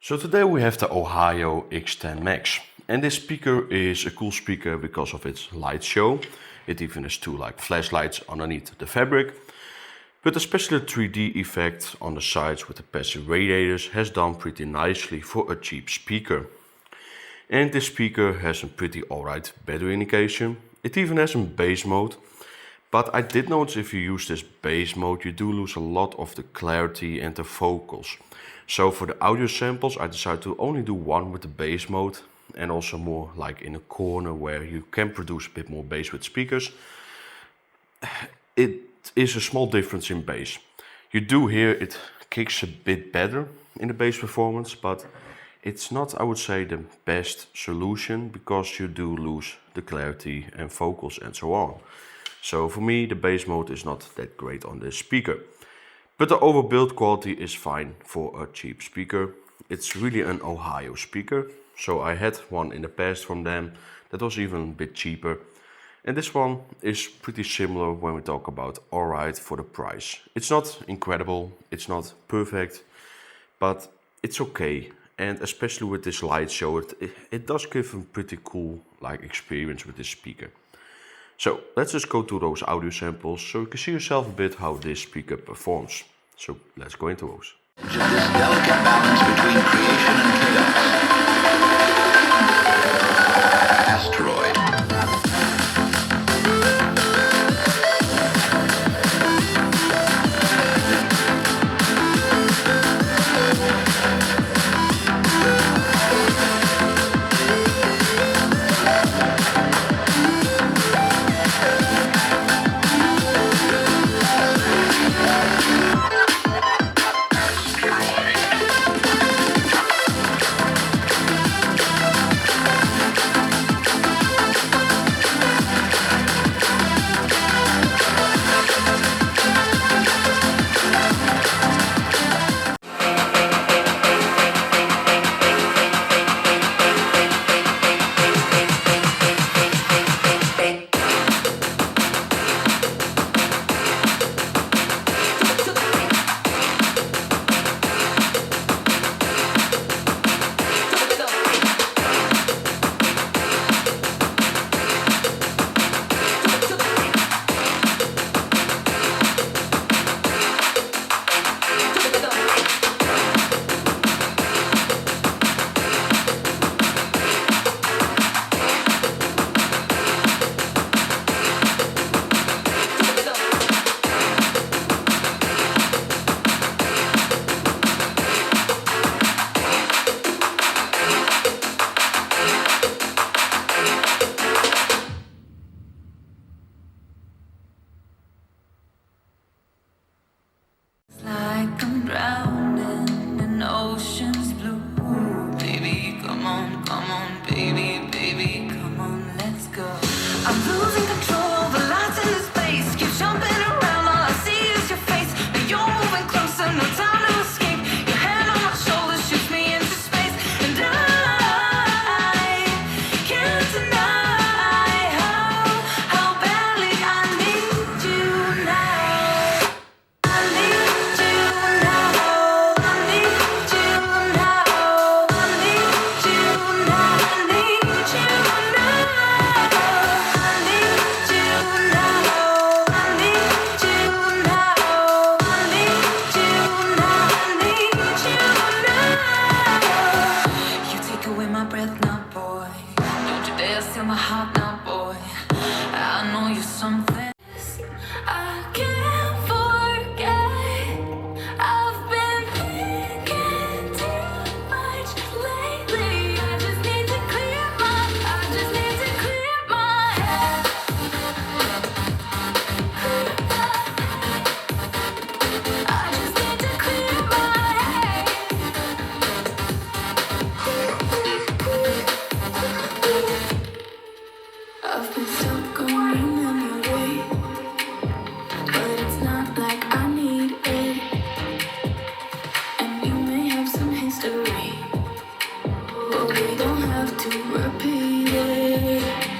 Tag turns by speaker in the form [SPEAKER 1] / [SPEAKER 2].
[SPEAKER 1] So today we have the Ohayo X10 Max, and this speaker is a cool speaker because of its light show. It even has two flashlights underneath the fabric, but especially the 3D effect on the sides with the passive radiators has done pretty nicely for a cheap speaker. And this speaker has a pretty alright battery indication. It even has a bass mode, but I did notice if you use this bass mode you do lose a lot of the clarity and the vocals. So for the audio samples I decided to only do one with the bass mode, and also more like in a corner where you can produce a bit more bass with speakers. It is a small difference in bass. You do hear it kicks a bit better in the bass performance, but it's not, I would say, the best solution because you do lose the clarity and vocals and so on. So for me the bass mode is not that great on this speaker. But the overall build quality is fine for a cheap speaker. It's really an Ohayo speaker. So I had one in the past from them that was even a bit cheaper. And this one is pretty similar when we talk about alright for the price. It's not incredible, it's not perfect, but it's okay. And especially with this light show, it does give a pretty cool experience with this speaker. So let's just go to those audio samples so you can see yourself a bit how this speaker performs. So let's go into those.
[SPEAKER 2] This delicate balance between creation and chaos. Asteroid.
[SPEAKER 3] I'm drowning in ocean's blue. Baby, come on, baby, baby, come on, let's go. I'm losing control, the lights in this place keep jumping around, all I see is your face. And you're moving closer, no time to escape. Your hand on my shoulder shoots me into space. And I can't deny how badly I need you now. I need you now. I need you now. I need you now. I need you now. I need you now. I need you now. I need you now. I need you now. You take away my breath now, boy. Don't you dare steal my heart now, boy. I know you're something I can't forget. I've been thinking too much lately. I just need to clear my head. I just need to clear my head. I've been stuck on your memory, but it's not like I need it. And you may have some history, but we don't have to repeat it.